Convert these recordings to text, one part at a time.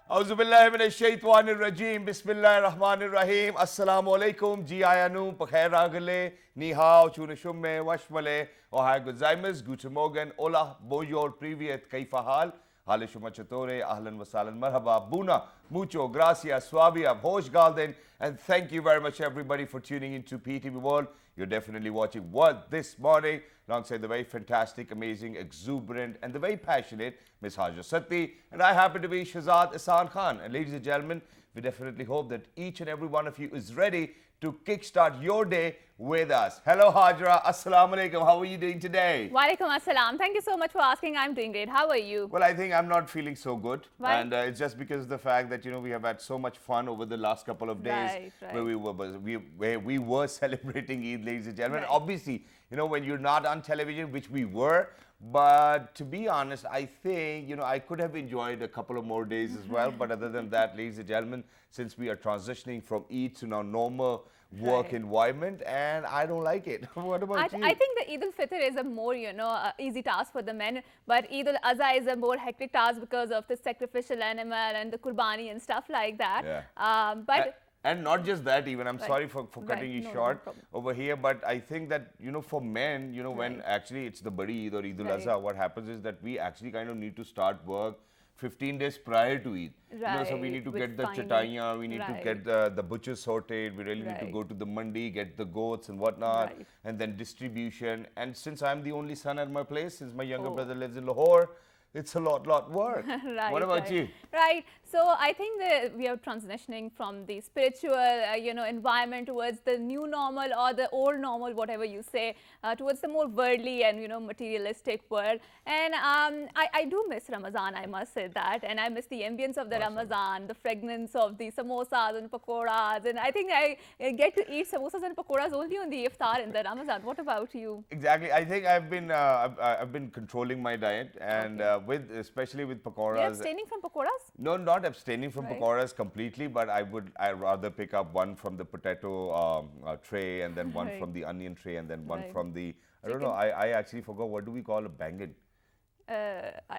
Auzubillahiminashaitanirrajim. Bismillahirrahmanirrahim. Assalamu alaikum. Ji ayanu, pakhair agale, ni hao, chunashumme, washmale, ohai gozaimas, guten morgen, hola, bonjour, privyet, kaifa hal, hale shumachatore, ahlan wasalan, marhaba, buna, mucho, gracias, suavia, hosh galden, and thank you very much everybody for tuning into PTV World. You're definitely watching What This Morning, alongside the very fantastic, amazing, exuberant, and the very passionate Miss Haja Satti. And I happen to be Shahzad Ahsan Khan. And ladies and gentlemen, we definitely hope that each and every one of you is ready to kickstart your day with us. Hello, Hajra. Assalamu alaikum. How are you doing today? Walaikum assalam. Thank you so much for asking. I'm doing great. How are you? Well, I think I'm not feeling so good. Why? And it's just because of the fact that, we have had so much fun over the last couple of days Right. where we were celebrating Eid, ladies and gentlemen. Right. Obviously, when you're not on television, which we were, but to be honest, I think, I could have enjoyed a couple of more days as well. But other than that, ladies and gentlemen, since we are transitioning from Eid to now normal work Right. environment, and I don't like it. What about you? I think the Eid al-Fitr is a more, easy task for the men. But Eid al-Azha is a more hectic task because of the sacrificial animal and the kurbani and stuff like that. Yeah. But And not just that, even I'm Right. sorry for cutting Right. you No short problem. over here, but I think that for men, when Right. actually it's the Badi Eid or Eid Right. al-Azha, what happens is that we actually kind of need to start work 15 days prior to Eid. So we Right, need to with get the finding- chataiyan, we need to Right. get the butchers sorted, we really need to Right. go to the mandi, get the goats and whatnot, Right. and then distribution. And since I'm the only son at my place, since my younger Oh. brother lives in Lahore, it's a lot work. Right, What about right. you? Right. So I think that we are transitioning from the spiritual, environment towards the new normal or the old normal, whatever you say, towards the more worldly and materialistic world. And I do miss Ramadan. I must say that, and I miss the ambience of the Awesome. Ramadan, the fragrance of the samosas and pakoras. And I think I get to eat samosas and pakoras only on the iftar in the Ramadan. What about you? Exactly. I think I've been controlling my diet, and especially with You're pakoras. abstaining from pakoras? No, not abstaining from Right. pakoras completely, but I rather pick up one from the potato tray, and then one Right. from the onion tray, and then one Right. from the I don't know. I actually forgot, what do we call a bangan?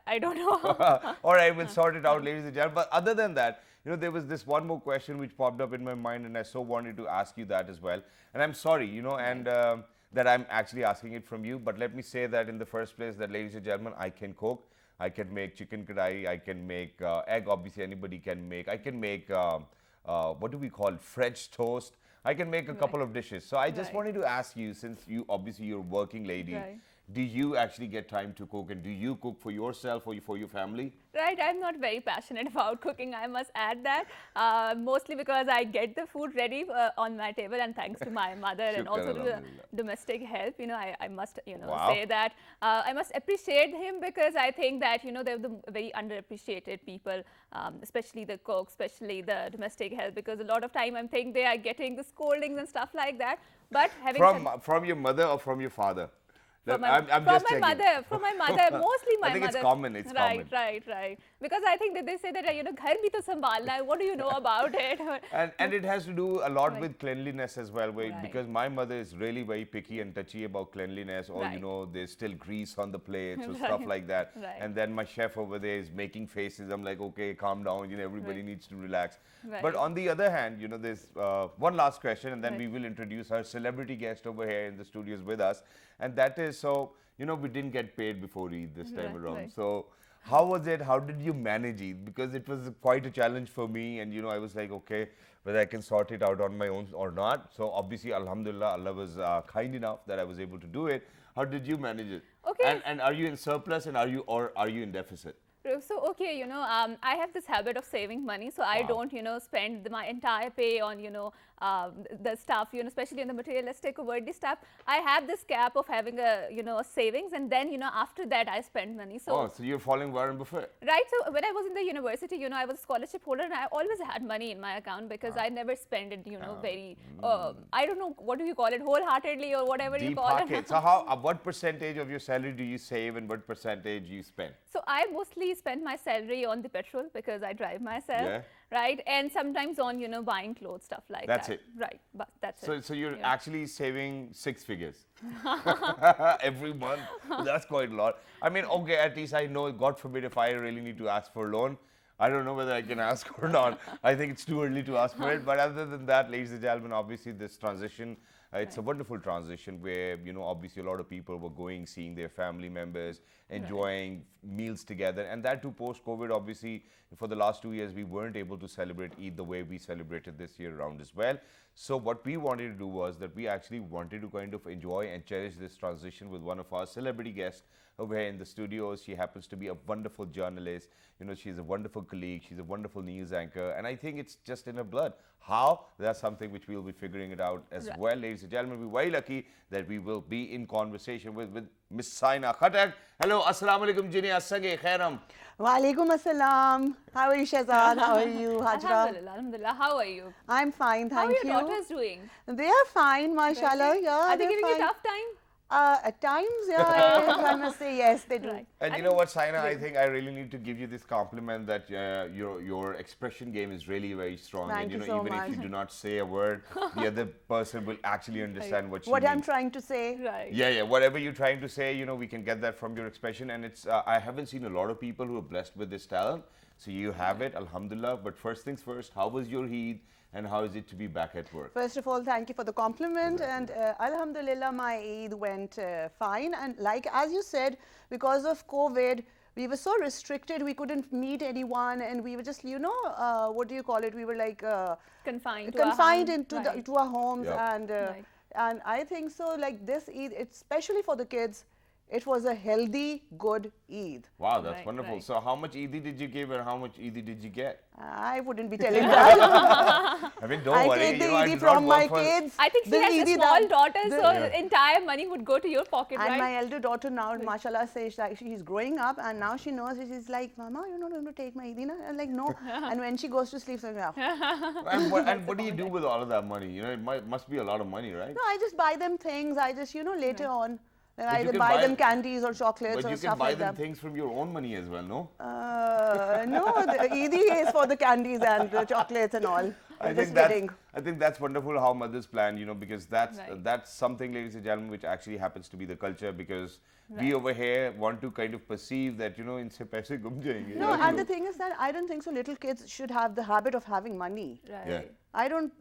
I don't know. All right, we'll sort it out, ladies and gentlemen. But other than that, there was this one more question which popped up in my mind, and I so wanted to ask you that as well. And I'm sorry, and that I'm actually asking it from you. But let me say that in the first place, that ladies and gentlemen, I can cook. I can make chicken kadai. I can make egg. Obviously, anybody can make. I can make what do we call it? French toast. I can make a couple of dishes. So I just Right. wanted to ask you, since you're a working lady. Right. Do you actually get time to cook, and do you cook for yourself or for your family? Right, I'm not very passionate about cooking, I must add that. Mostly because I get the food ready on my table, and thanks to my mother and Shukran, also to the Alhamdulillah. domestic help. I must, Wow. say that. I must appreciate him, because I think that, they're the very underappreciated people, especially the cook, especially the domestic help, because a lot of time I think they are getting the scoldings and stuff like that. But having said, From your mother or from your father? from I'm my just checking. mother, mostly my I think mother. it's common, it's right, common. right. Because I think that they say that, ghar bhi to sambhalna hai. What do you know about it? And it has to do a lot Right. with cleanliness as well, Right. because my mother is really very picky and touchy about cleanliness, or Right. there's still grease on the plates or Right. stuff like that. Right. And then my chef over there is making faces. I'm like, okay, calm down. Everybody Right. needs to relax. Right. But on the other hand, there's one last question, and then Right. we will introduce our celebrity guest over here in the studios with us, and that is we didn't get paid before Eid this time Right, around. right. So how was it? How did you manage it? Because it was quite a challenge for me, and I was like, okay, whether I can sort it out on my own or not. So obviously, Alhamdulillah, Allah was kind enough that I was able to do it. How did you manage it? Okay. And are you in surplus, and are you in deficit? So, okay, I have this habit of saving money, so I Wow. don't, spend my entire pay on, the stuff, especially on the materialistic or worldly stuff. I have this cap of having a savings, and then, after that I spend money. So, So you're following Warren Buffett. right, so when I was in the university, I was a scholarship holder, and I always had money in my account, because I never spend it, very, I don't know, what do you call it, wholeheartedly or whatever you Deep call pocket. it. So what percentage of your salary do you save, and what percentage you spend? So I mostly spend my salary on the petrol, because I drive myself, Yeah. right? And sometimes on, buying clothes, stuff like That's that. it. Right, but that's it. So you're Yeah. actually saving 6 figures every month. That's quite a lot. I mean, okay, at least I know, God forbid, if I really need to ask for a loan, I don't know whether I can ask or not. I think it's too early to ask for it. But other than that, ladies and gentlemen, obviously this transition, it's a wonderful transition where, obviously a lot of people were going, seeing their family members, enjoying meals together. And that too post-COVID, obviously, for the last 2 years, we weren't able to celebrate Eid the way we celebrated this year around as well. So what we wanted to do was that we actually wanted to kind of enjoy and cherish this transition with one of our celebrity guests over here in the studios. She happens to be a wonderful journalist. She's a wonderful colleague. She's a wonderful news anchor. And I think it's just in her blood. How? That's something which we'll be figuring it out as well. Ladies and gentlemen, we're very lucky that we will be in conversation with Miss Saina Khattak. Hello, Assalamu alaikum, Jini Assange Khairam. Walaikum assalam. How are you, Shahzad? How are you, Hajra? Alhamdulillah, alhamdulillah. How are you? I'm fine, How thank are you. your daughters doing? They are fine, mashallah. Really? Yeah, Are they they're giving you fine. tough time? At times, yeah, I must say yes, they do. Right. And I you know think- what, Saina, I think I really need to give you this compliment that your expression game is really very strong. Thank And you so even if you much. do not say a word, the other person will actually understand what you What mean. I'm trying to say. Right. Yeah, whatever you're trying to say, we can get that from your expression. And it's I haven't seen a lot of people who are blessed with this talent. So you have it, alhamdulillah. But first things first, how was your Eid and how is it to be back at work? First of all, thank you for the compliment. And alhamdulillah, my Eid went fine. And like as you said, because of COVID, we were so restricted, we couldn't meet anyone. And we were just, what do you call it? We were like Confined to our confined home. into Right. to our homes. Yeah. And, Right. and I think so, like this Eid, especially for the kids, it was a healthy, good Eid. Wow, that's Right, wonderful. right. So how much Eid did you give and how much Eid did you get? I wouldn't be telling that. I mean, don't I worry. take the I Eid do not from my work for- kids. I think she The has a Eid small that- daughter, the- so the entire money would go to your pocket, And right? my elder daughter now, mashallah, says like she's growing up and now she knows. She's like, Mama, you're not going to take my Eid, na?" I'm like, no. And when she goes to sleep, so yeah. And what do you do with all of that money? It must be a lot of money, right? No, I just buy them things. I just, later on, then But I you either can buy buy- them candies or chocolates But or you can stuff buy like them that. things from your own money as well, no? No, the Eid is for the candies and the chocolates and all. I Just think kidding. that's wonderful how mothers plan, because that's Right. that's something, ladies and gentlemen, which actually happens to be the culture because we over here want to kind of perceive that, inse paise gum jayenge. No, and the thing is that I don't think so. Little kids should have the habit of having money. Right. Yeah. I don't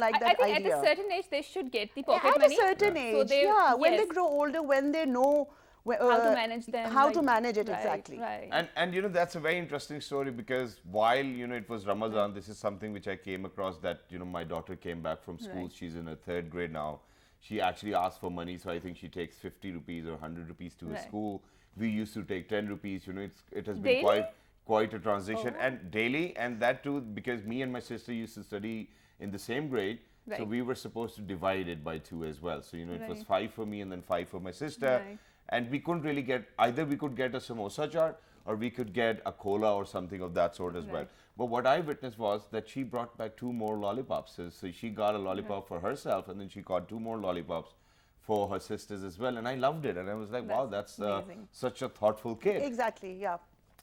like I that think idea. at a certain age they should get the pocket At money. a certain So age, they- yeah. When they yes. grow older, when they know How to manage them. how like- to manage it right, exactly. Right. And that's a very interesting story because while it was Ramadan, this is something which I came across that my daughter came back from school. Right. She's in her 3rd grade now. She actually asked for money, so I think she takes 50 rupees or 100 rupees to her Right. school. We used to take 10 rupees. It has been Daily? quite a transition, Oh. and daily, and that too because me and my sister used to study in the same grade. So Right. we were supposed to divide it by 2 as well. So it was Right. 5 for me and then 5 for my sister. Right. And we couldn't really get, either we could get a samosa chaat or we could get a cola or something of that sort as well. Right. But what I witnessed was that she brought back 2 more lollipops. So she got a lollipop for herself and then she got 2 more lollipops for her sisters as well. And I loved it. And I was like, wow, that's amazing. such a thoughtful kid. Exactly, yeah.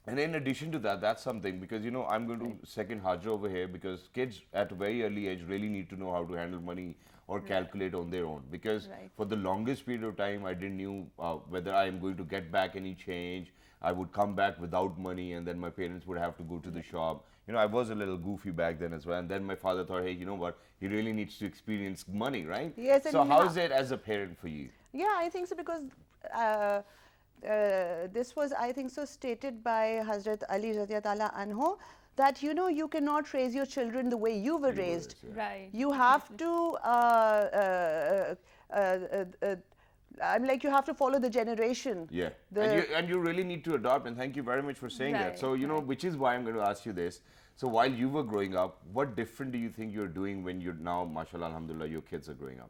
And in addition to that, that's something because I'm going to second Hajra over here because kids at a very early age really need to know how to handle money or calculate on their own. Because Right. for the longest period of time, I didn't knew whether I am going to get back any change. I would come back without money, and then my parents would have to go to the shop. I was a little goofy back then as well. And then my father thought, hey, you know what? He really needs to experience money, right? Yes, and So you how know- is it as a parent for you? Yeah, I think so because this was, I think so, stated by Hazrat Ali Radiyallahu Anhu that you cannot raise your children the way you were raised. Right. You have to. I'm like you have to follow the generation. Yeah, The- and you really need to adopt, and thank you very much for saying that. Right, So, which is why I'm going to ask you this. So, while you were growing up, what different do you think you're doing when you're now, mashallah, alhamdulillah, your kids are growing up?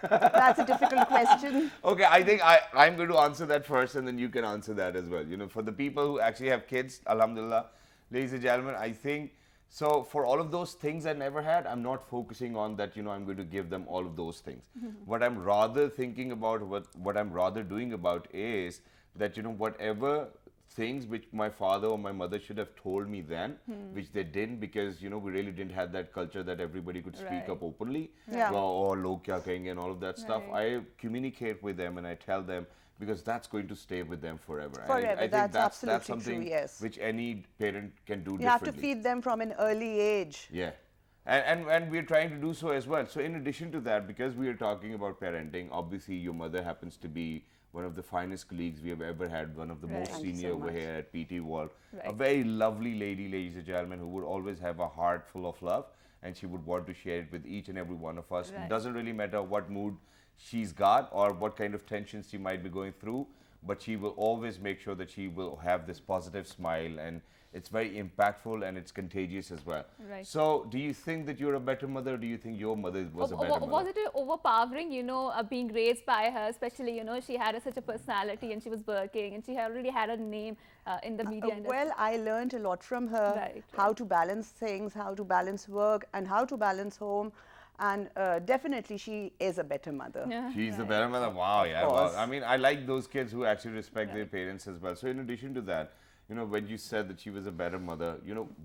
That's a difficult question. Okay, I think I'm going to answer that first, and then you can answer that as well. For the people who actually have kids, alhamdulillah, ladies and gentlemen, I think, so for all of those things I never had, I'm not focusing on that, I'm going to give them all of those things. What I'm rather thinking about, what I'm rather doing about is that, whatever things which my father or my mother should have told me then, which they didn't because, we really didn't have that culture that everybody could speak Right. up openly. Yeah. Or log kya kahenge and all of that stuff. Right. I communicate with them and I tell them because that's going to stay with them forever. And Forever, I think that's that's absolutely something true, yes. which any parent can do You have to differently. feed them from an early age. Yeah. And we're trying to do so as well. So in addition to that, because we are talking about parenting, obviously your mother happens to be one of the finest colleagues we have ever had, one of the Right. most Thank you senior so over much. here at PT World. A Right. very lovely lady, ladies and gentlemen, who would always have a heart full of love, and she would want to share it with each and every one of us. Right. It doesn't really matter what mood she's got or what kind of tensions she might be going through, but she will always make sure that she will have this positive smile, and it's very impactful and it's contagious as well. Right. So, do you think that you're a better mother, or do you think your mother was a better mother? Was it overpowering, being raised by her, especially, she had such a personality and she was working and she already had a name in the media industry. Well, I learned a lot from her, Right, how to balance things, how to balance work, and how to balance home. And definitely, she is a better mother. Yeah, She's the right. better mother. Wow, yeah. Well, course. I mean, I like those kids who actually respect their parents as well. So, in addition to that, when you said that she was a better mother,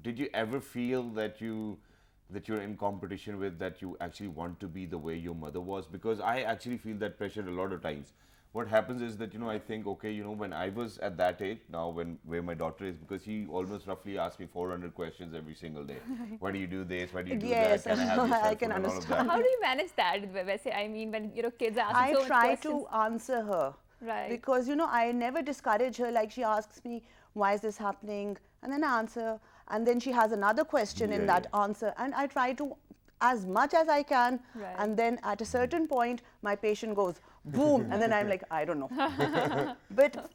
did you ever feel that you're in competition with, that you actually want to be the way your mother was? Because I actually feel that pressure a lot of times. What happens is that, I think, okay, when I was at that age, now where my daughter is, because she almost roughly asks me 400 questions every single day. Why do you do this? Why do you do Yes, that? Can I have your I cell can phone and all of understand. that? How do you manage that? I mean, when kids ask I you so much try questions. to answer her. Right. Because, I never discourage her. Like, she asks me, why is this happening? And then I answer. And then she has another question in that answer. And I try to, as much as I can. Right. And then at a certain point, my patient goes, boom. And then I'm like, I don't know. But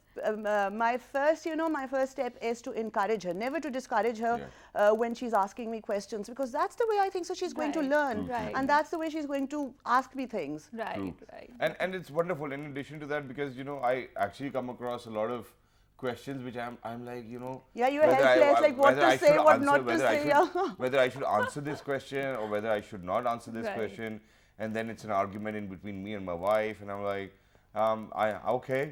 my first step is to encourage her, never to discourage her when she's asking me questions, because that's the way I think so she's going to Right. learn. Right. And that's the way she's going to ask me things. Right, True. right. And it's wonderful in addition to that, because I actually come across a lot of questions which I'm like, Yeah, you're whether helpless, like what whether to I say, should what answer, not to whether I say, should- yeah. whether I should answer this question or whether I should not answer this Right. question, and then it's an argument in between me and my wife, and I'm like, okay,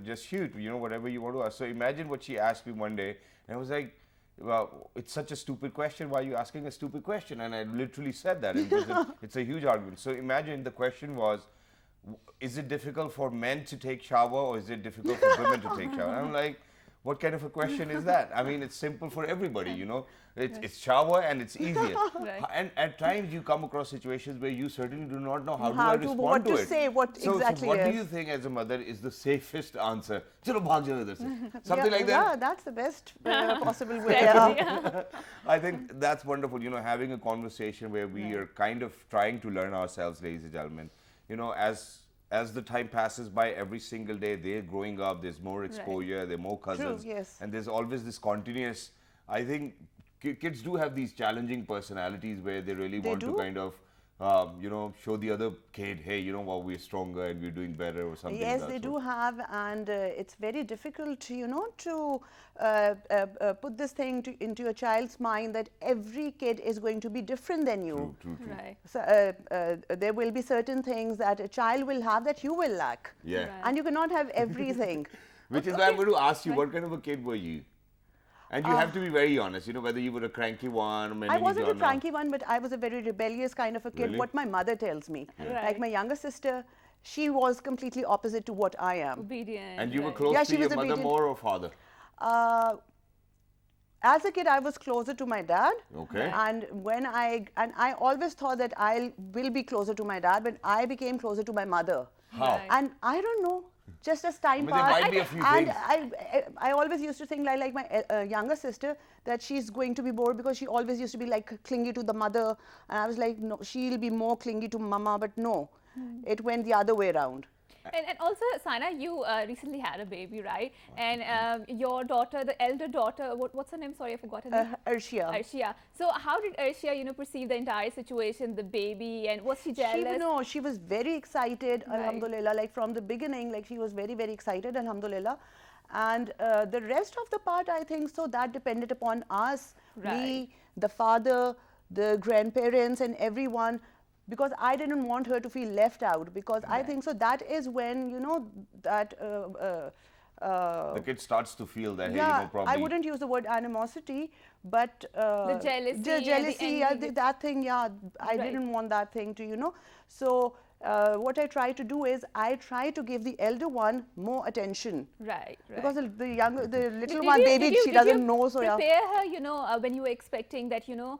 just shoot, whatever you want to ask. So imagine what she asked me one day, and I was like, well, it's such a stupid question. Why are you asking a stupid question? And I literally said that. It's a huge argument. So imagine the question was, is it difficult for men to take shower, or is it difficult for women to take shower? And I'm like, what kind of a question is that? I mean, it's simple for everybody, It's shower and it's easier. Right. And at times you come across situations where you certainly do not know how How do I to- respond what to to it. say, what So exactly what do is. you think as a mother is the safest answer? Chalo, bhag jao idhar se. Something like Yeah, that. that's the best possible way. Strategy, Yeah. yeah. I think that's wonderful, having a conversation where we are kind of trying to learn ourselves, ladies and gentlemen. As the time passes by, every single day they're growing up, there's more exposure, there are more cousins, yes. and there's always this continuous, I think kids do have these challenging personalities where they really want to do. kind of, show the other kid, hey, we're stronger and we're doing better or something. Yes, of that they sort. do have, and it's very difficult, to put this thing into your child's mind that every kid is going to be different than you. True. Right. So, there will be certain things that a child will have that you will lack. Yeah. Right. And you cannot have everything. Which is why I'm going to ask you, what kind of a kid were you? And you have to be very honest, whether you were a cranky one or maybe I wasn't a not. cranky one, but I was a very rebellious kind of a kid, Really? what my mother tells me. Right. Like my younger sister, she was completely opposite to what I am. Obedient. And you were right. close Yeah, to she your was mother obedient. more or father? As a kid, I was closer to my dad. Okay. And I always thought that I will be closer to my dad, but I became closer to my mother. How? Right. And I don't know, just as time But there passed. might be a few and things. I always used to think like my younger sister, that she's going to be bored because she always used to be like clingy to the mother. And I was like, no, she'll be more clingy to mama, but no, it went the other way around. And also, Saina, you recently had a baby, right? And your daughter, the elder daughter, what's her name? Sorry, I forgot her name. Arshia. Arshia. So how did Arshia, perceive the entire situation, the baby, and was she jealous? She was very excited, Right. alhamdulillah, like from the beginning, like she was very, very excited, alhamdulillah. And the rest of the part, I think so, that depended upon us, Right. we, the father, the grandparents and everyone, because I didn't want her to feel left out, because I think so that is when, that The kid starts to feel that, yeah, hey, probably. I wouldn't use the word animosity, but jealousy and the the jealousy, envy. that thing, yeah, I Right. didn't want that thing to, So what I try to do is I try to give the elder one more attention. Right, right. Because the little Did one, you- baby, did you- she did you doesn't know, so yeah. prepare her, when you were expecting that, you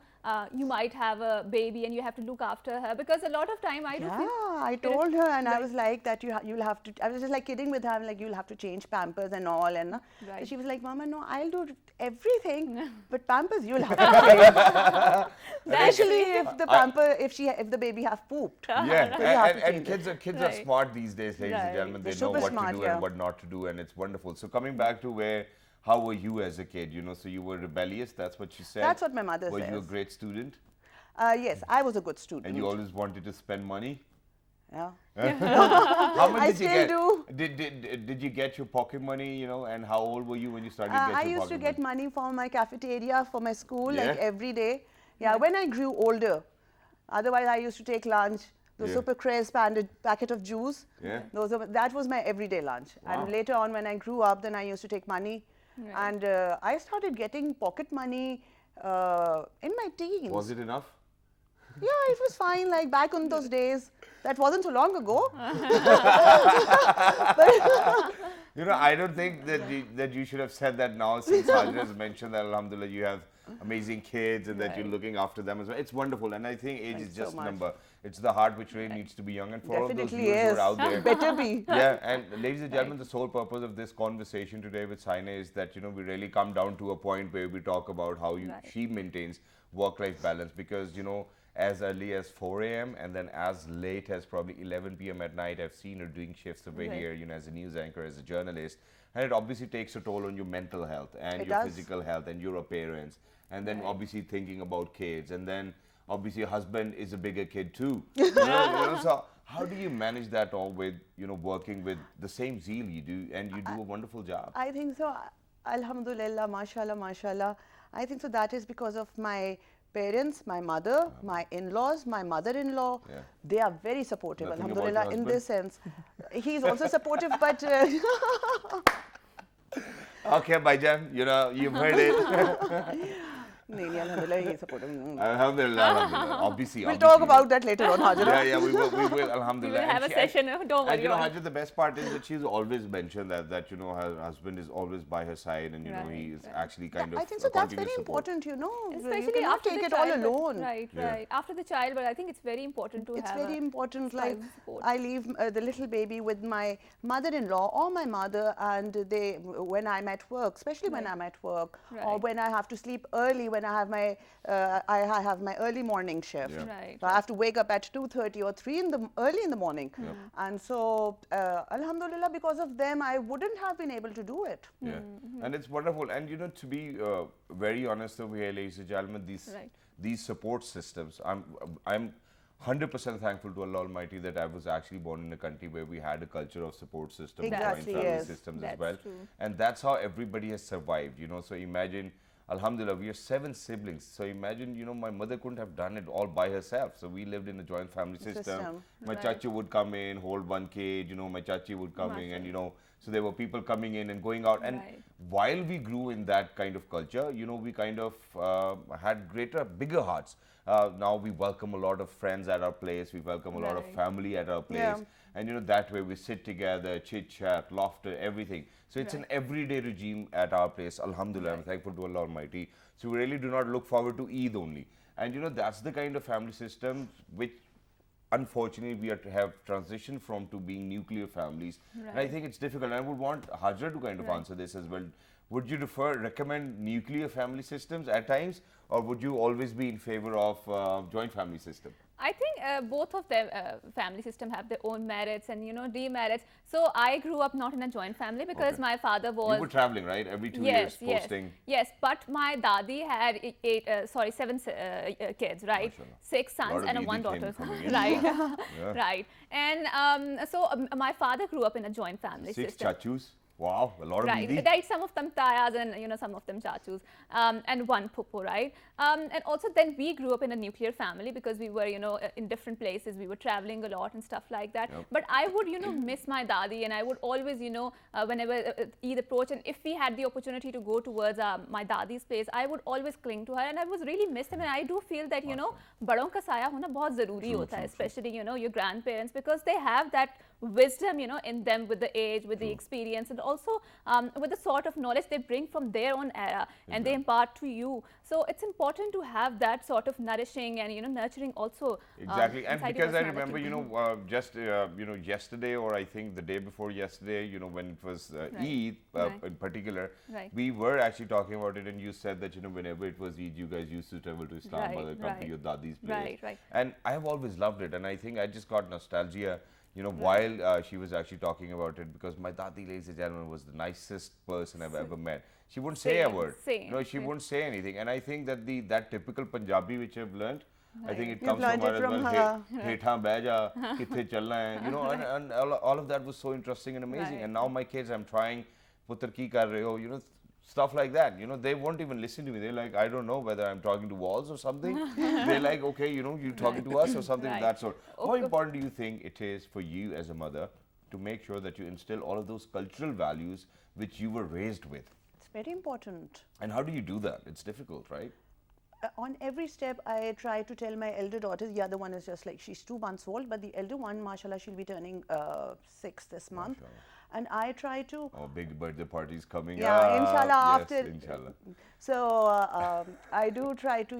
might have a baby and you have to look after her, because a lot of time I do Yeah, feel. I told her, and I was like that you'll have to. I was just like kidding with her. I'm like, you'll have to change Pampers and all, and Right. she was like, Mama, no, I'll do everything, but Pampers you'll have to change. Especially if the baby have pooped. Yeah, So you have to and change kids are Right. smart these days, ladies and Right. gentlemen. They They're know super what smart, to do yeah. and what not to do, and it's wonderful. So coming back to how were you as a kid? So you were rebellious. That's what you said. That's what my mother Were you a says. great student? Yes, I was a good student. And you always wanted to spend money? Yeah. How much I did you still get? do. Did you get your pocket money, and how old were you when you started getting I your used to pocket get money for my cafeteria for my school, Yeah? like every day. Yeah, when I grew older. Otherwise, I used to take lunch, the Yeah. Super Crisp and a packet of juice. Yeah. That was my everyday lunch. Wow. And later on, when I grew up, then I used to take money. Right. And I started getting pocket money in my teens. Was it enough? Yeah, it was fine. Like back on those days, that wasn't so long ago. I don't think that you should have said that now, since Hajra has mentioned that, alhamdulillah, you have amazing kids and that you're Right. looking after them as well. It's wonderful, and I think age Thanks is so just a much. number. It's the heart which really needs to be young, and for all of those Definitely viewers who is. are out there. Better be. Yeah, and ladies and gentlemen, the sole purpose of this conversation today with Saina is that we really come down to a point where we talk about how Right. she maintains work-life balance, because as early as 4 a.m. and then as late as probably 11 p.m. at night, I've seen her doing shifts over Right. here, as a news anchor, as a journalist, and it obviously takes a toll on your mental health and It your does. physical health and your appearance, and then Right. obviously thinking about kids, and then obviously your husband is a bigger kid too. So how do you manage that all with working with the same zeal you do, and you do a wonderful job? I think so. Alhamdulillah, mashallah, mashallah. I think so that is because of my parents, my mother, my in-laws, my mother-in-law. Yeah. They are very supportive, Nothing about alhamdulillah, your in this sense. He's also supportive, but Okay, Baijan, you've heard it. nahi, nahi, alhamdulillah, he's supportive. Alhamdulillah, alhamdulillah. Obviously, We'll talk obviously. about that later on, Hajra. Yeah, we will, We alhamdulillah. will have a And session. Don't worry. And about it. Hajra, the best part is that she's always mentioned that her husband is always by her side, and Right, he is right. actually kind of I think so a that's continuous very support. important, you Especially cannot after take the it all childbirth. alone. Right, Yeah. right. After the childbirth, I think it's very important to It's have very important. Like strong support. I leave the little baby with my mother-in-law or my mother, and when I'm at work, especially when Right. I'm at work, or Right. when I have to sleep early, when I have my early morning shift. Yeah. Right. So I have to wake up at 2:30 or 3 early in the morning, and so alhamdulillah, because of them, I wouldn't have been able to do it. Yeah, and it's wonderful. And to be very honest over here, ladies and gentlemen, Right. these support systems, I'm 100% thankful to Allah Almighty that I was actually born in a country where we had a culture of support systems, Exactly, joint family yes. systems That's as well, true. and that's how everybody has survived. So imagine. Alhamdulillah, we are 7 siblings. So imagine, my mother couldn't have done it all by herself. So we lived in a joint family system. My Right. chachi would come in, hold one kid, my chachi would come in, and so there were people coming in and going out. And Right. while we grew in that kind of culture, we kind of had bigger hearts. Now we welcome a lot of friends at our place. We welcome a lot of Right. family at our place. Yeah. And that way we sit together, chit chat, laughter, everything. So it's an Right. everyday regime at our place. Alhamdulillah, I'm thankful to Allah Almighty. So we really do not look forward to Eid only. And that's the kind of family system which unfortunately we have transitioned from to being nuclear families. And I Right. think it's difficult. And I would want Hajra to kind of Right. answer this as well. Would you recommend nuclear family systems at times, or would you always be in favor of joint family system? I think both of them family system have their own merits and demerits. So I grew up not in a joint family because Okay. my father was. You were traveling, right? Every 2 years posting. Yes. But my dadi had seven kids, right? Mashallah. 6 Lot sons of and Eid one came daughter, coming in. right? Yeah. Right. And so my father grew up in a joint family 6 system. chachus. Wow, a lot of Right, Didi. right. Some of them tayas and some of them chachus, and one puppo, right? And also then we grew up in a nuclear family because we were in different places. We were traveling a lot and stuff like that. Yep. But I would miss my dadi, and I would always whenever Eid approached, and if we had the opportunity to go towards my dadi's place, I would always cling to her, and I was really miss them. And I do feel that बड़ों का साया होना बहुत ज़रूरी होता है, especially your grandparents, because they have that wisdom in them with the age, with the experience, and also with the sort of knowledge they bring from their own era and they impart to you. So it's important to have that sort of nourishing and nurturing also. Exactly, and inside your because I remember, personality. just yesterday, or I think the day before yesterday, when it was Eid Right. in particular, Right. we were actually talking about it, and you said that whenever it was Eid, you guys used to travel to Islamabad and come to right. your dadi's place. Right, right. And I have always loved it, and I think I just got nostalgia. While she was actually talking about it, because my dadi, ladies and gentlemen, was the nicest person I've ever met. She wouldn't say a Same, word. same, No, she same. wouldn't say anything. And I think that that typical Punjabi which I've learned, I think it You've comes learned from it her as from well. her. Hethan beja, kithe chalna hai, and all of that was so interesting and amazing. Right. And now my kids, I'm trying, putar ki kar rahe ho, stuff like that. They won't even listen to me. They're like, I don't know whether I'm talking to walls or something. They're like, okay, you're talking to us or something of Right. that sort. How important do you think it is for you as a mother to make sure that you instill all of those cultural values which you were raised with? It's very important. And how do you do that? It's difficult, right? On every step, I try to tell my elder daughter. The other one is just like, she's 2 months old, but the elder one, mashallah, she'll be turning 6 this month. Mashallah. And I try to, Oh, big birthday parties coming Yeah, up. inshallah, Yes, after- inshallah. so I do try to,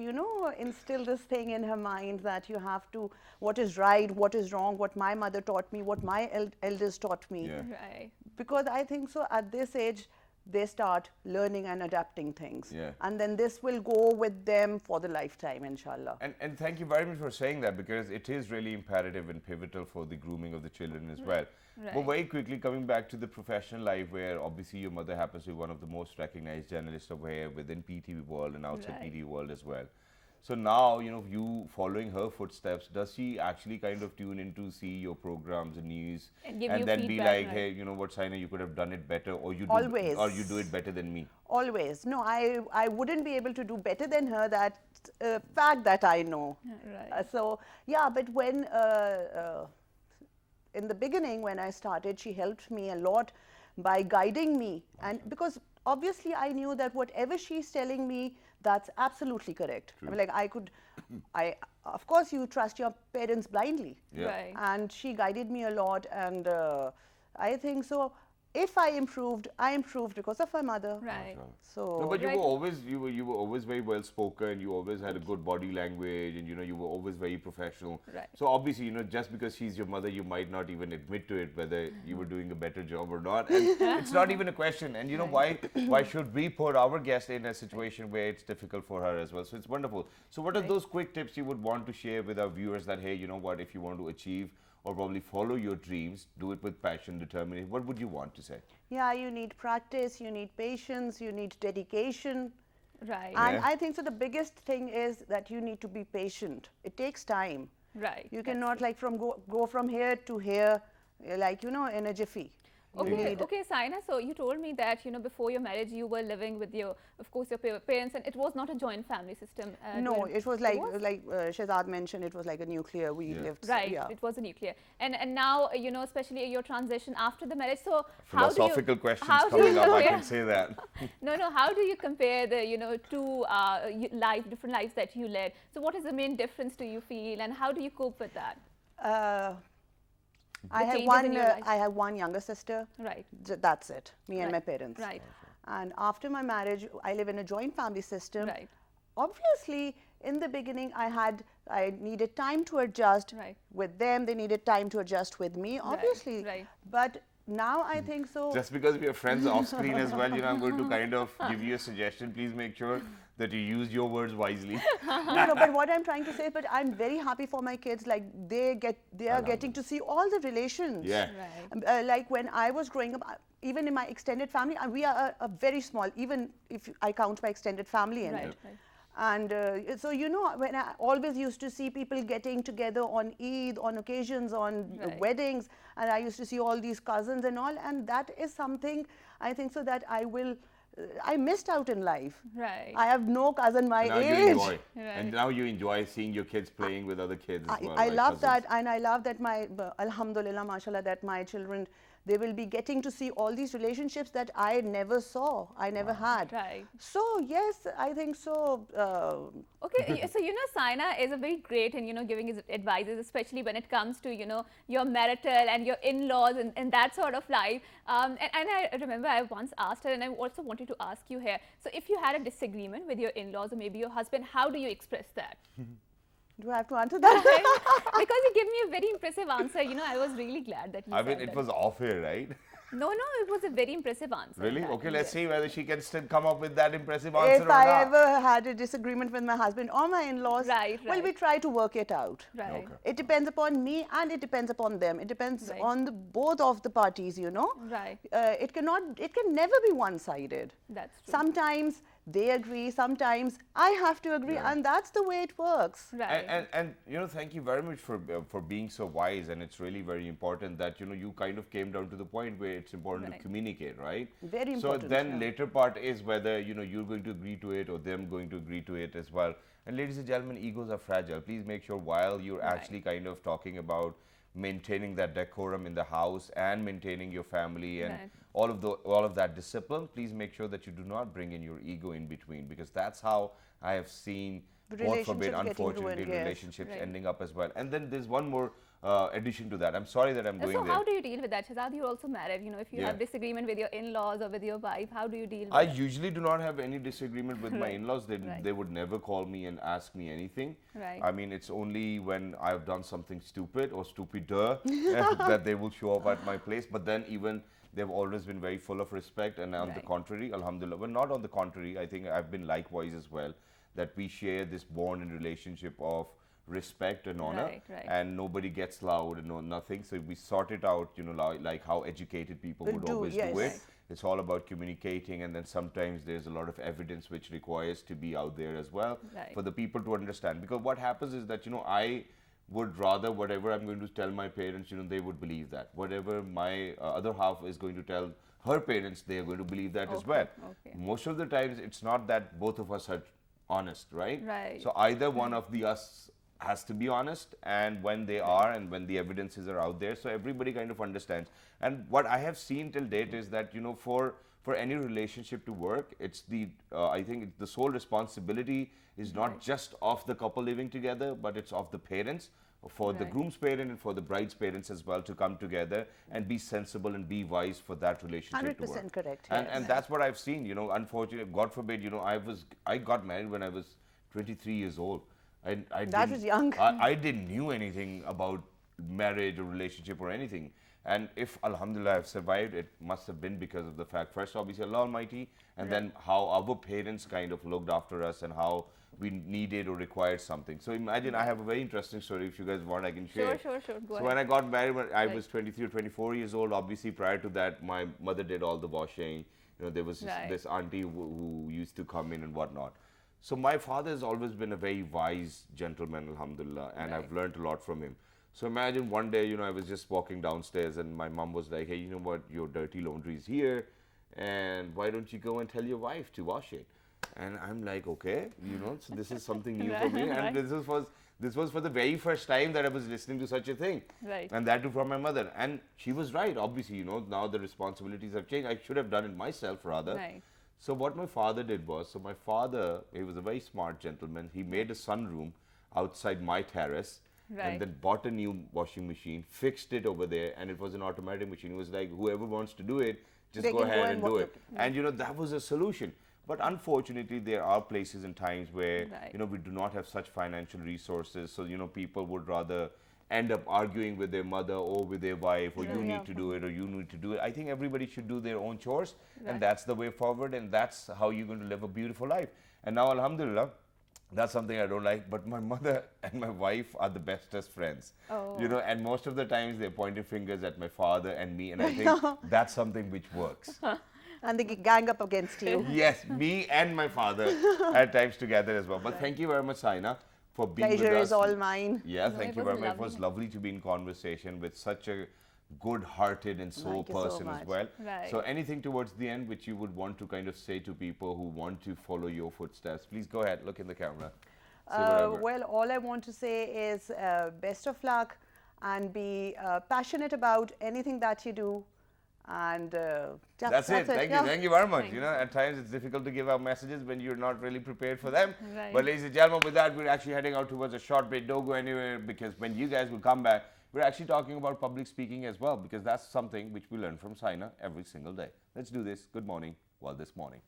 instill this thing in her mind that you have to, what is right, what is wrong, what my mother taught me, what my elders taught me. Yeah. Right. Because I think so at this age, they start learning and adapting things. Yeah. And then this will go with them for the lifetime, inshallah. And thank you very much for saying that, because it is really imperative and pivotal for the grooming of the children as well. But Right. very quickly, coming back to the professional life, where obviously your mother happens to be one of the most recognized journalists over here within PTV world and outside Right. PTV world as well. So now, you following her footsteps, does she actually kind of tune in to see your programs and news And give you then be feedback, like, right. hey, you know what, Saina, you could have done it better, or you Always. do it better than me? Always. No, I wouldn't be able to do better than her. That fact that I know. Right. So, yeah, but when, in the beginning, when I started, she helped me a lot by guiding me. And because obviously I knew that whatever she's telling me, that's absolutely correct. I mean, like of course, you trust your parents blindly. Yeah. Right. And she guided me a lot. And I think so. If I improved because of my mother. Right. So No, but Right. you were always very well spoken. You always had a good body language, and you were always very professional. Right. So obviously, just because she's your mother, you might not even admit to it whether you were doing a better job or not. And it's not even a question. And why should we put our guest in a situation where it's difficult for her as well? So it's wonderful. So what are those quick tips you would want to share with our viewers that, hey, you know what, if you want to achieve or probably follow your dreams, do it with passion, determination, what would you want to say? yeah, you need practice, you need patience, you need dedication. Right. And Yeah. I think so the biggest thing is that you need to be patient. It takes time. Right. You That's cannot like go from here to here, like, in a jiffy. You Okay, need- okay, Saina. So you told me that before your marriage, you were living with your parents, and it was not a joint family system. No, during- it was like Shehzad mentioned, it was like a nuclear. We Yeah. lived. Right, Yeah. it was a nuclear, and now especially your transition after the marriage. So Philosophical questions how do coming you up, I compare- can say that. No. How do you compare the two different lives that you led? So what is the main difference do you feel, and how do you cope with that? I have changes in your life. I have one younger sister. Right. That's it. Me and my Right. parents. Right. And after my marriage, I live in a joint family system. Right. Obviously, in the beginning, I needed time to adjust Right. with them. They needed time to adjust with me, obviously. right. But now I think so. Just because we are friends off screen as well, I'm going to kind of give you a suggestion. Please make sure that you use your words wisely. No, but what I'm trying to say, but I'm very happy for my kids. Like they are getting to see all the relations. Yeah. Right. Like when I was growing up, even in my extended family, we are a very small. Even if I count my extended family in Right. it. Right. And so, you know, when I always used to see people getting together on Eid, on occasions, on Right. weddings, and I used to see all these cousins and all, and that is something I think so that I will, I missed out in life. Right. I have no cousin my Now you age. enjoy, Right. and now you enjoy seeing your kids playing with other kids as well. I right, love that, cousins. and I love that my, alhamdulillah, mashallah, that my children, they will be getting to see all these relationships that I never saw, I never had. Right. So, yes, I think so. Okay, so you know, Saina is a very great in, you know, giving his advices, especially when it comes to, you know, your marital and your in-laws and that sort of life. And I remember I once asked her, and I also wanted to ask you here. So if you had a disagreement with your in-laws or maybe your husband, how do you express that? Do I have to answer that? Because you gave me a very impressive answer. You know, I was really glad that you I said mean, it that. was off here, right? No, it was a very impressive answer. Really? that, Okay, let's yes. see whether she can still come up with that impressive answer If or I not. ever had a disagreement with my husband or my in-laws, Right, well, we right. try to work it out. Right. Okay. It depends upon me and it depends upon them. It depends Right. on both of the parties, you know. Right. It can never be one-sided. That's true. Sometimes they agree, sometimes I have to agree, Yeah. and that's the way it works. Right. And you know, thank you very much for being so wise, and it's really very important that, you know, you kind of came down to the point where it's important Right. to communicate, right? Very So important, then yeah. later part is whether, you know, you're going to agree to it or them going to agree to it as well. And ladies and gentlemen, egos are fragile. Please make sure while you're Right. actually kind of talking about maintaining that decorum in the house and maintaining your family and Right. all of that discipline, please make sure that you do not bring in your ego in between, because that's how I have seen, God forbid, Relationships getting unfortunately, ruined, yes. relationships Right. ending up as well. And then there's one more addition to that. I'm sorry that I'm going So there. how do you deal with that? Shazad, you're also married. You know, if you Yeah. have disagreement with your in-laws or with your wife, how do you deal with I that? usually do not have any disagreement with my Right. in-laws. Right. They would never call me and ask me anything. Right. I mean, it's only when I've done something stupid or stupider that they will show up at my place. But then even they've always been very full of respect. And on the Right. contrary, alhamdulillah, well, not on the contrary, I think I've been likewise as well, that we share this bond and relationship of respect and honor, Right, right. and nobody gets loud and no nothing. So we sort it out, you know, like how educated people Will would do, always yes. do it. Right. It's all about communicating, and then sometimes there's a lot of evidence which requires to be out there as well Right. for the people to understand. Because what happens is that, you know, I would rather whatever I'm going to tell my parents, you know, they would believe that. Whatever my other half is going to tell her parents, they are going to believe that as Okay, well. okay. Most of the times, it's not that both of us are honest, right? Right. So either one of the us has to be honest, and when they are and when the evidences are out there, so everybody kind of understands. And what I have seen till date is that, you know, for any relationship to work, it's the I think the sole responsibility is not just of the couple living together, but it's of the parents, for the Right. groom's parent and for the bride's parents as well, to come together and be sensible and be wise for that relationship to work. 100% correct, And yes. and that's what I've seen, you know. Unfortunately, God forbid, you know, I got married when I was 23 years old. I That didn't- was young. I didn't knew anything about marriage or relationship or anything. And if alhamdulillah I've survived, it must have been because of the fact, first obviously Allah Almighty, and then how our parents kind of looked after us and how we needed or required something. So imagine, I have a very interesting story. If you guys want, I can share. Sure. Go So ahead. when I got married, when I Right. was 23 or 24 years old. Obviously, prior to that, my mother did all the washing. You know, there was Right. this auntie who used to come in and whatnot. So my father has always been a very wise gentleman, alhamdulillah, and I've Right. learned a lot from him. So imagine one day, you know, I was just walking downstairs and my mom was like, hey, you know what, your dirty laundry is here, and why don't you go and tell your wife to wash it? And I'm like, okay, you know, so this is something new for me. Right. And this was for the very first time that I was listening to such a thing. Right. And that too from my mother. And she was right, obviously, you know, now the responsibilities have changed. I should have done it myself rather. Right. So what my father did was, so my father, he was a very smart gentleman. He made a sunroom outside my terrace, Right. and then bought a new washing machine, fixed it over there, and it was an automatic machine. It was like, whoever wants to do it, just They go can go ahead and and do walk it. And you know, that was a solution. But unfortunately, there are places and times where, Right. you know, we do not have such financial resources. So, you know, people would rather end up arguing with their mother or with their wife, or you Yeah. need to do it, or you need to do it. I think everybody should do their own chores, Right. and that's the way forward, and that's how you're going to live a beautiful life. And now, alhamdulillah, that's something I don't like, but my mother and my wife are the bestest friends. Oh. You know, and most of the times they're pointing fingers at my father and me, and I think that's something which works. and they gang up against you. Yes, me and my father at times together as well. But thank you very much, Saina, for being Pleasure with us. is all mine. Yeah, No, thank it you was very much. It lovely. was lovely to be in conversation with such a good-hearted and soul Thank you so person as much. well. Right. So anything towards the end which you would want to kind of say to people who want to follow your footsteps, please go ahead, look in the camera. Say whatever. Well, all I want to say is best of luck and be passionate about anything that you do. And That's it. Thank you. Yeah. Thank you very much. Thank You know, at times it's difficult to give out messages when you're not really prepared for them. Right. But ladies and gentlemen, with that, we're actually heading out towards a short break. Don't go anywhere, because when you guys will come back, we're actually talking about public speaking as well, because that's something which we learn from Saina every single day. Let's do this. Good morning. Well, this morning.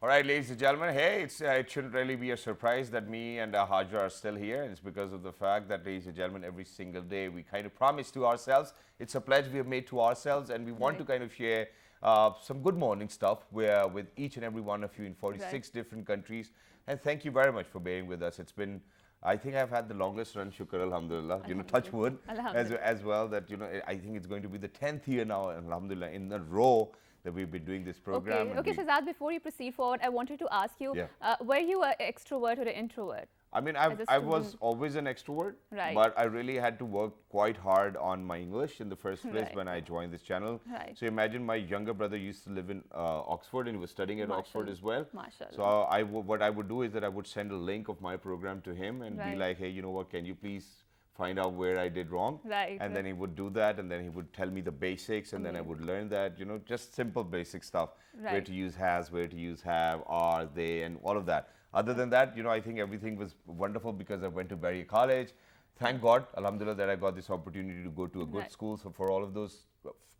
All right, ladies and gentlemen, hey, it shouldn't really be a surprise that me and Hajra are still here. And it's because of the fact that, ladies and gentlemen, every single day we kind of promise to ourselves. It's a pledge we have made to ourselves, and we want to kind of share some good morning stuff with each and every one of you in 46 different countries. And thank you very much for being with us. It's been, I think I've had the longest run, shukr, alhamdulillah, you know, touch wood, as well, that, you know, I think it's going to be the 10th year now, alhamdulillah, in a row that we've been doing this program. Okay, okay, Shahzad, before you proceed forward, I wanted to ask you, were you an extrovert or an introvert? I mean, as a I was student? always an extrovert, Right. but I really had to work quite hard on my English in the first place Right. when I joined this channel. Right. So imagine my younger brother used to live in Oxford, and he was studying at Oxford Mashallah. as well. Mashallah. So what I would do is that I would send a link of my program to him and be Right. like, hey, you know what, can you please find out where I did wrong? Right, And then right. he would do that, and then he would tell me the basics, and then I would learn that, you know, just simple basic stuff. Where Right. to use has, where to use have, are, they, and all of that. Other than that, you know, I think everything was wonderful because I went to Barry College. Thank God, alhamdulillah, that I got this opportunity to go to a good Right. school. So for all of those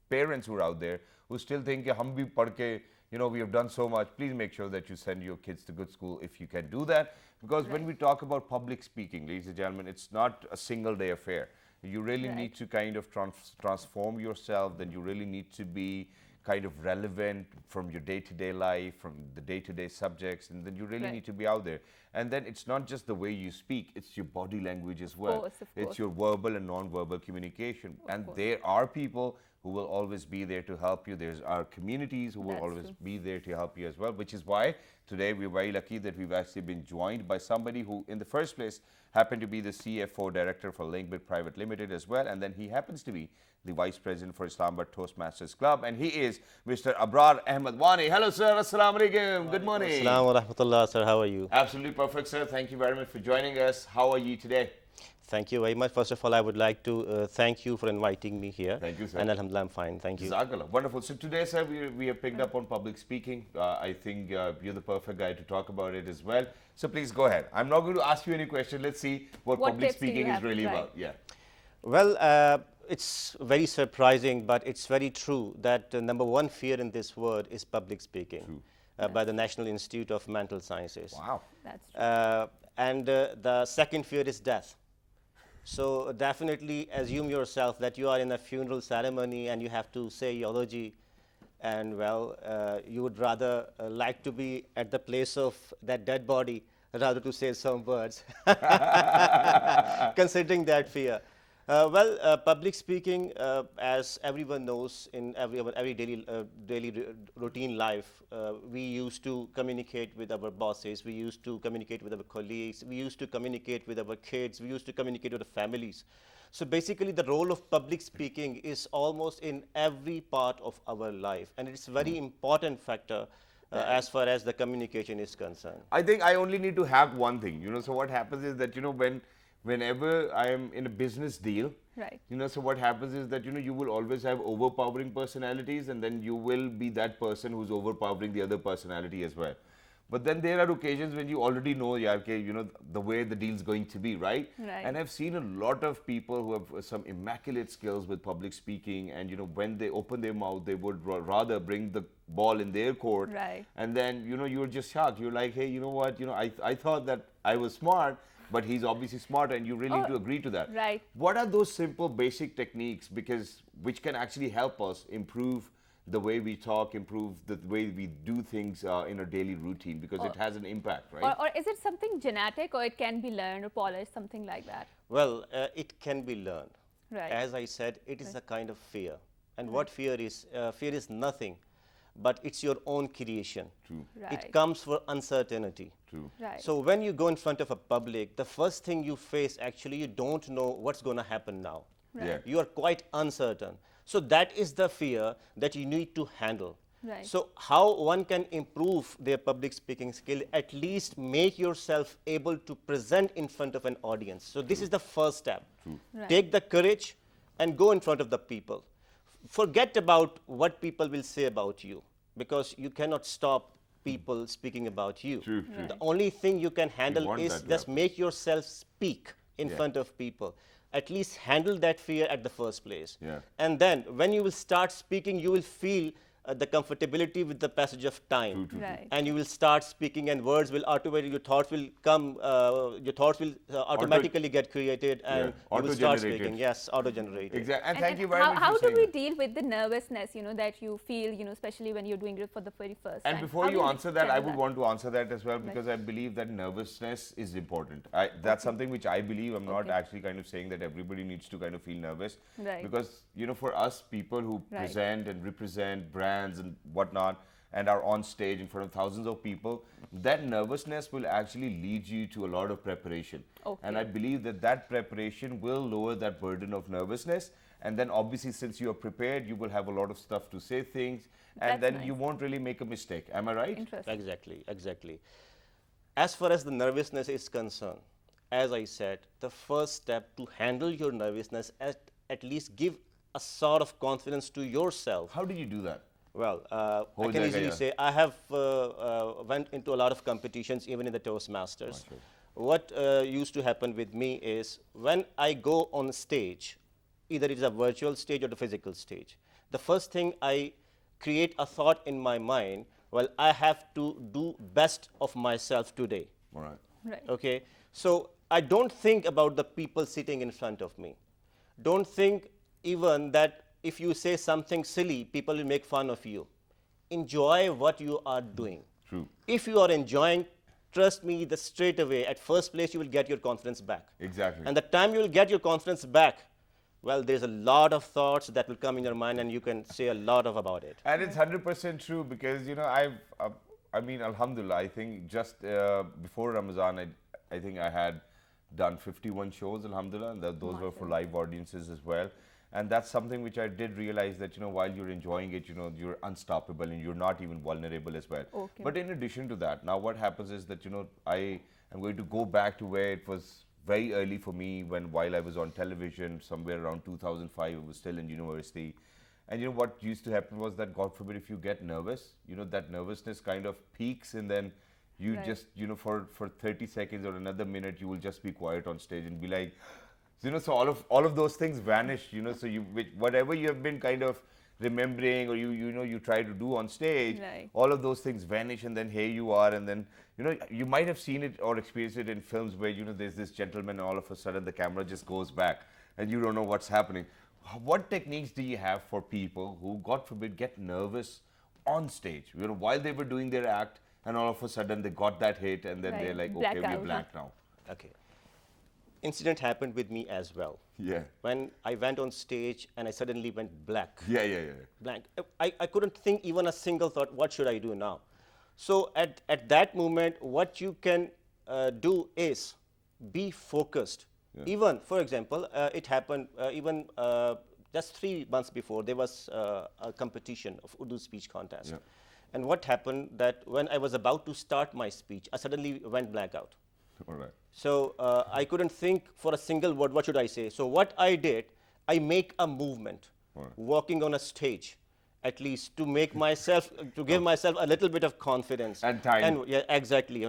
parents who are out there who still think, hum bhi padh ke, you know, we have done so much, please make sure that you send your kids to good school if you can do that. Because when we talk about public speaking, ladies and gentlemen, it's not a single day affair. You really Right. need to kind of transform yourself, then you really need to be kind of relevant from your day-to-day life, from the day-to-day subjects, and then you really Right. need to be out there. And then it's not just the way you speak, it's your body language as well. Of It's course. your verbal and non-verbal communication. And course. there are people who will always be there to help you. There's our communities who will That's always true. be there to help you as well, which is why today we're very lucky that we've actually been joined by somebody who in the first place happened to be the CFO director for Linkbit Private Limited as well, and then he happens to be the vice president for Islamabad Toastmasters Club, and he is Mr. Abrar Ahmed Wani. Hello sir, assalamu alaikum, good morning. Assalamu wa rahmatullah, sir. How are you? Absolutely perfect sir, thank you very much for joining us. How are you today? Thank you very much. First of all, I would like to thank you for inviting me here. Thank you, sir. And alhamdulillah, I'm fine. Thank you. Jazakallah. Wonderful. So today, sir, we have picked up on public speaking. I think you're the perfect guy to talk about it as well. So please go ahead. I'm not going to ask you any question. Let's see what What public tips do you speaking is have? really Right. about. Yeah. Well, it's very surprising, but it's very true that number one fear in this world is public speaking by the National Institute of Mental Sciences. Wow. That's true. And the second fear is death. So definitely assume yourself that you are in a funeral ceremony and you have to say eulogy, and well, you would rather like to be at the place of that dead body rather to say some words, considering that fear. Public speaking, as everyone knows, in every daily routine life, we used to communicate with our bosses, we used to communicate with our colleagues, we used to communicate with our kids, we used to communicate with our families. So basically, the role of public speaking is almost in every part of our life, and it's a very important factor as far as the communication is concerned. I think I only need to hack one thing, so what happens is that, whenever I am in a business deal, Right. so what happens is that, you will always have overpowering personalities, and then you will be that person who's overpowering the other personality as well. But then there are occasions when you already know, yeah, okay, the way the deal's going to be, right? Right. And I've seen a lot of people who have some immaculate skills with public speaking, and, when they open their mouth, they would rather bring the ball in their court. Right. And then, you're just shocked. You're like, hey, you know what, I thought that I was smart, but he's obviously smart, and you really need to agree to that. Right. What are those simple basic techniques which can actually help us improve the way we talk, improve the way we do things in a daily routine, because it has an impact, right? Or is it something genetic, or it can be learned or polished, something like that? Well, it can be learned. Right. As I said, it is a kind of fear. And what fear is? Fear is nothing, but it's your own creation. True. Right. It comes for uncertainty. True. Right. So when you go in front of a public, the first thing you face, actually, you don't know what's going to happen now. Right. Yeah. You are quite uncertain. So that is the fear that you need to handle. Right. So how one can improve their public speaking skill, at least make yourself able to present in front of an audience. So this is the first step. Right. Take the courage and go in front of the people. Forget about what people will say about you, because you cannot stop people speaking about you. True, true. The only thing you can handle want is that to just happen. make yourself speak in front of people. At least handle that fear at the first place. Yeah. And then when you will start speaking, you will feel the comfortability with the passage of time. Right. And you will start speaking, and words will automatically, your thoughts will come, your thoughts will automatically get created, and you will start Auto-generated. speaking. Yes, auto-generated. Exactly. And And- thank and you very much how for do saying we that. deal with the nervousness, that you feel, especially when you're doing it for the very first time? And before How you do answer that, I handle would want to answer that as well, because I believe that nervousness is important. That's something which I believe. I'm not actually kind of saying that everybody needs to kind of feel nervous. Right. Because, for us, people who Right. present and represent brands and whatnot, and are on stage in front of thousands of people, that nervousness will actually lead you to a lot of preparation. Okay. And I believe that preparation will lower that burden of nervousness. And then obviously, since you are prepared, you will have a lot of stuff to say things, and That's then you nice. won't really make a mistake. Am I right? Interesting. Exactly, exactly. As far as the nervousness is concerned, as I said, the first step to handle your nervousness, at least give a sort of confidence to yourself. How do you do that? Well, I Ho can jayega, easily yeah. say I have went into a lot of competitions, even in the Toastmasters. What used to happen with me is when I go on stage, either it is a virtual stage or the physical stage, the first thing I create a thought in my mind, well, I have to do best of myself today. All right. Right. Okay, so I don't think about the people sitting in front of me. Don't think even that if you say something silly, people will make fun of you. Enjoy what you are doing. True. If you are enjoying, trust me, the straight away, at first place, you will get your confidence back. Exactly. And the time you will get your confidence back, well, there's a lot of thoughts that will come in your mind, and you can say a lot about it. And it's 100% true, because I mean, Alhamdulillah, I think just before Ramadan, I think I had done 51 shows, Alhamdulillah, and those were for live audiences as well. And that's something which I did realize that, while you're enjoying it, you're unstoppable and you're not even vulnerable as well. Okay. But in addition to that, now what happens is that, I am going to go back to where it was very early for me, while I was on television, somewhere around 2005, I was still in university. And what used to happen was that, God forbid, if you get nervous, that nervousness kind of peaks, and then you Right. just, for 30 seconds or another minute, you will just be quiet on stage and be like, So all of those things vanish. So whatever you have been kind of remembering, or you try to do on stage, Right. all of those things vanish, and then here you are, and then you might have seen it or experienced it in films where there's this gentleman, and all of a sudden the camera just goes back, and you don't know what's happening. What techniques do you have for people who, God forbid, get nervous on stage? While they were doing their act, and all of a sudden they got that hit, and then Right. they're like, Black okay, we're out. black now. Okay. Incident happened with me as well. Yeah. When I went on stage and I suddenly went black. Yeah. Blank. I couldn't think even a single thought, what should I do now? So at that moment, what you can do is be focused. Even, for example, it happened even just 3 months before, there was a competition of Urdu speech contest. Yeah. And what happened that when I was about to start my speech, I suddenly went black out. All right. So I couldn't think for a single word, what should I say? So what I did, I make a movement, Right. walking on a stage, at least to make myself, to give myself a little bit of confidence. And time. And yeah, exactly,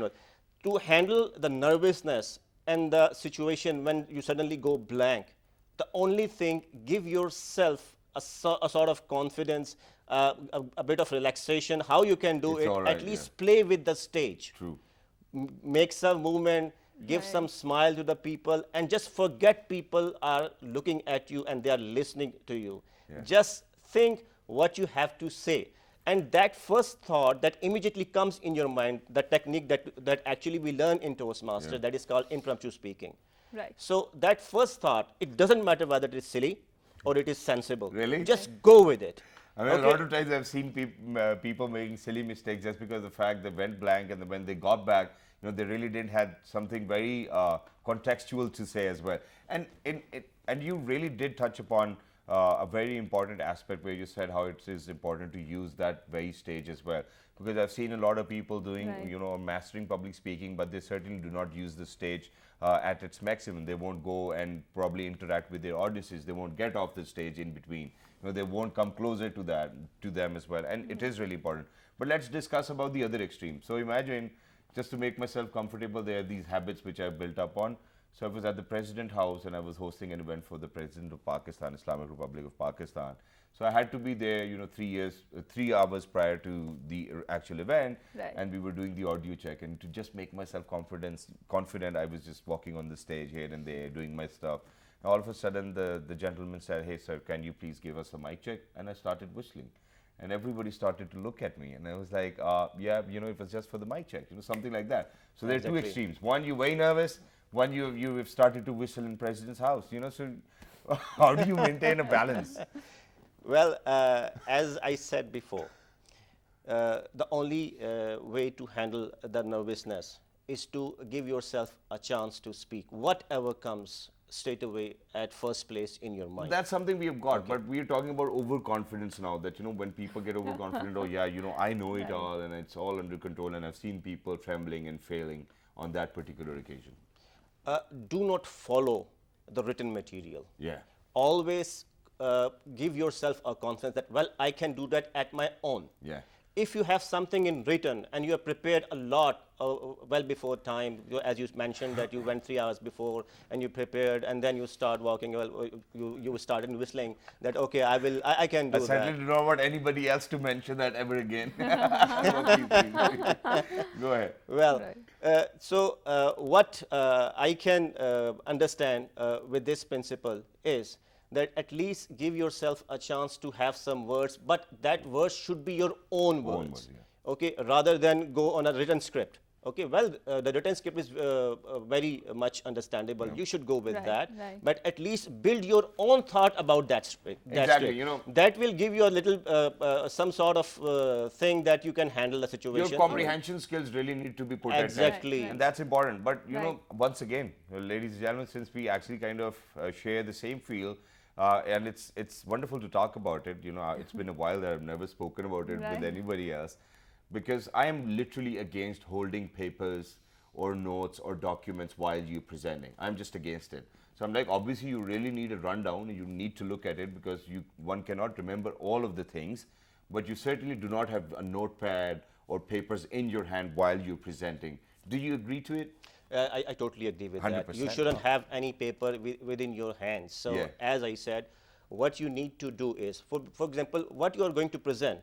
to handle the nervousness and the situation when you suddenly go blank. The only thing, give yourself a sort of confidence, a bit of relaxation, how you can do It's it, all right, at least yeah. play with the stage. True. Make some movement, give Right. some smile to the people, and just forget people are looking at you and they are listening to you. Yeah. Just think what you have to say. And that first thought that immediately comes in your mind, the technique that actually we learn in Toastmaster, Yeah. that is called impromptu speaking. Right. So that first thought, it doesn't matter whether it is silly or it is sensible. Really? Just go with it. I mean, Okay? a lot of times I've seen people making silly mistakes just because of the fact they went blank, and then when they got back, they really didn't have something very contextual to say as well. And and you really did touch upon a very important aspect where you said how it is important to use that very stage as well. Because I've seen a lot of people doing, Right. mastering public speaking, but they certainly do not use the stage at its maximum. They won't go and probably interact with their audiences. They won't get off the stage in between. They won't come closer to them as well. And it is really important. But let's discuss about the other extreme. So imagine, just to make myself comfortable, there are these habits which I've built up on. So I was at the President House and I was hosting an event for the President of Pakistan, Islamic Republic of Pakistan. So I had to be there, 3 hours prior to the actual event, Right. and we were doing the audio check. And to just make myself confident, I was just walking on the stage here and there, doing my stuff. And all of a sudden, the gentleman said, "Hey, sir, can you please give us a mic check?" And I started whistling. And everybody started to look at me. And I was like, yeah, it was just for the mic check, something like that. So there are two Exactly. extremes. One, you're very nervous. One, you've started to whistle in President's house. So how do you maintain a balance? Well, as I said before, the only way to handle the nervousness is to give yourself a chance to speak. Whatever comes straight away at first place in your mind. That's something we have got, but we are talking about overconfidence now. That when people get overconfident, oh yeah, I know it all, and it's all under control. And I've seen people trembling and failing on that particular occasion. Do not follow the written material. Yeah. Always give yourself a confidence that, well, I can do that at my own. Yeah. If you have something in written and you have prepared a lot well before time, as you mentioned that you went 3 hours before and you prepared, and then you start walking, well, you started whistling, that okay, I can do I certainly that. do not want anybody else to mention that ever again. Go ahead. Well, Right. what I can understand with this principle is that at least give yourself a chance to have some words, but that words should be your own words, words, okay, rather than go on a written script. Okay, well, the written script is very much understandable. You should go with Right, that, right. but at least build your own thought about that script. Exactly, That will give you a little, some sort of thing that you can handle the Your situation. comprehension skills really need to be put at test. Exactly. Right, And that's important. But, Right. once again, ladies and gentlemen, since we actually kind of share the same field, and it's wonderful to talk about it. It's been a while that I've never spoken about it Right. with anybody else, because I am literally against holding papers or notes or documents while you're presenting. I'm just against it. So I'm like, obviously you really need a rundown, and you need to look at it, because one cannot remember all of the things, but you certainly do not have a notepad or papers in your hand while you're presenting. Do you agree to it? I totally agree with that. 100%. You shouldn't have any paper within your hands. So Yeah. as I said, what you need to do is, for example, what you are going to present,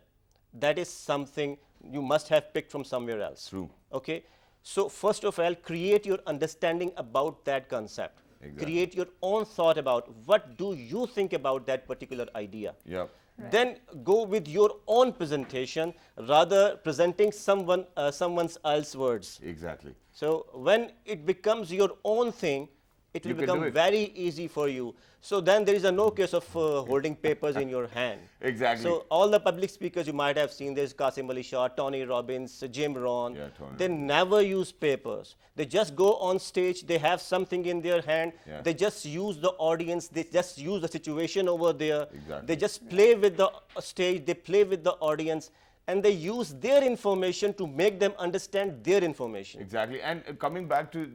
that is something you must have picked from somewhere else. True. Okay. So first of all, create your understanding about that concept. Exactly. Create your own thought about what do you think about that particular idea. Yeah. Then go with your own presentation rather presenting someone's else words. Exactly. So when it becomes your own thing, it will You can do become it. very easy for you. So then there is no case of holding papers in your hand. Exactly. So all the public speakers you might have seen, there's Qasim Ali Shah, Tony Robbins, Jim Rohn. Yeah, Tony They never use papers. They just go on stage, they have something in their hand, Yeah. they just use the audience, they just use the situation over there. Exactly. They just play with the stage, they play with the audience, and they use their information to make them understand their information. Exactly. And coming back to,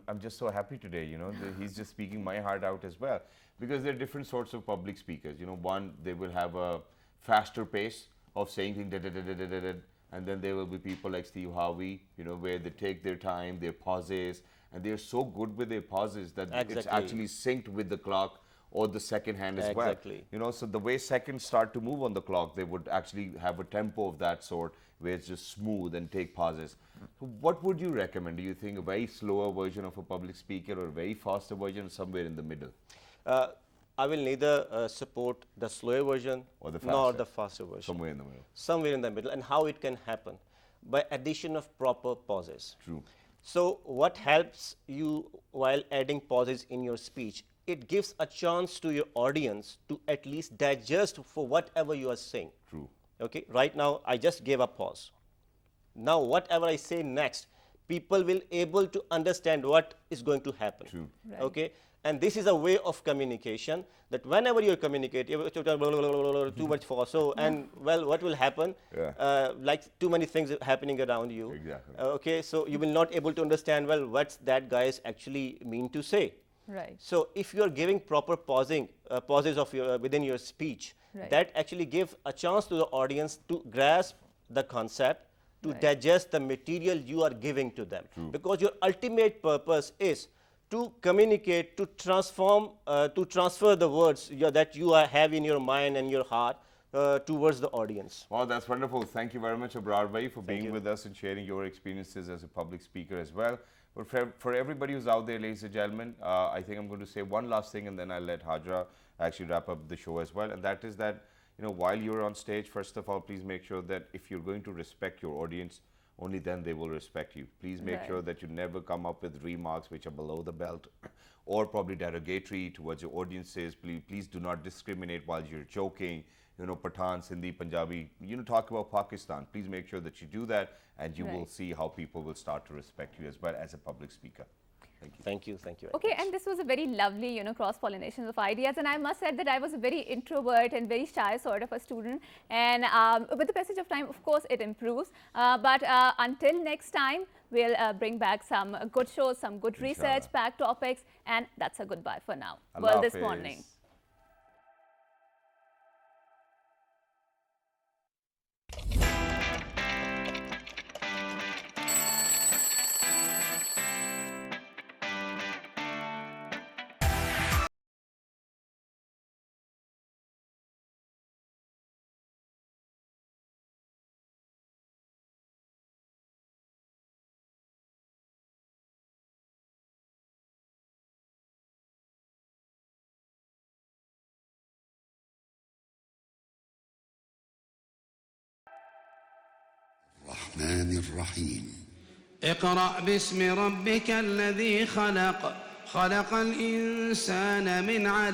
I'm just so happy today, that he's just speaking my heart out as well. Because there are different sorts of public speakers. One, they will have a faster pace of saying things, and then there will be people like Steve Harvey, where they take their time, their pauses, and they're so good with their pauses that it's Exactly. actually synced with the clock or the second hand as well. Exactly. So the way seconds start to move on the clock, they would actually have a tempo of that sort where it's just smooth and take pauses. So what would you recommend? Do you think a very slower version of a public speaker or a very faster version or somewhere in the middle? I will neither support the slower version Or the nor faster. the faster version. Somewhere in the middle. Somewhere in the middle. And how it can happen? By addition of proper pauses. True. So what helps you while adding pauses in your speech? It gives a chance to your audience to at least digest for whatever you are saying. True. Okay, right now I just gave a pause. Now whatever I say next, people will able to understand what is going to happen. True. Right. Okay, and this is a way of communication that whenever you communicate, you too much for so and well, what will happen? Yeah. Like too many things happening around you. Exactly. Okay, so you will not able to understand well what's that guy is actually mean to say. Right. So if you are giving proper pauses of your within your speech, Right. that actually give a chance to the audience to grasp the concept, to Right. digest the material you are giving to them. Because your ultimate purpose is to communicate, to transform, to transfer the words that you have in your mind and your heart towards the audience. Well, that's wonderful. Thank you very much, Abrar Bhai, for being you. with us and sharing your experiences as a public speaker as well. But for everybody who's out there, ladies and gentlemen, I think I'm going to say one last thing and then I'll let Hajra actually wrap up the show as well. And that is that, while you're on stage, first of all, please make sure that if you're going to respect your audience, only then they will respect you. Please make Right. sure that you never come up with remarks which are below the belt or probably derogatory towards your audiences. Please do not discriminate while you're joking. Pathan, Sindhi, Punjabi, talk about Pakistan. Please make sure that you do that and you will Right. see how people will start to respect you as well as a public speaker. Thank you. Thank you. Thank you. very Okay, much. and this was a very lovely, cross-pollination of ideas. And I must say that I was a very introvert and very shy sort of a student. And with the passage of time, of course, it improves. But until next time, we'll bring back some good shows, some good research, Inshallah. packed topics. And that's a goodbye for now. Allah Well, this Hafiz. morning. الرحمن الرحيم اقرأ باسم ربك الذي خلق خلق الإنسان من علق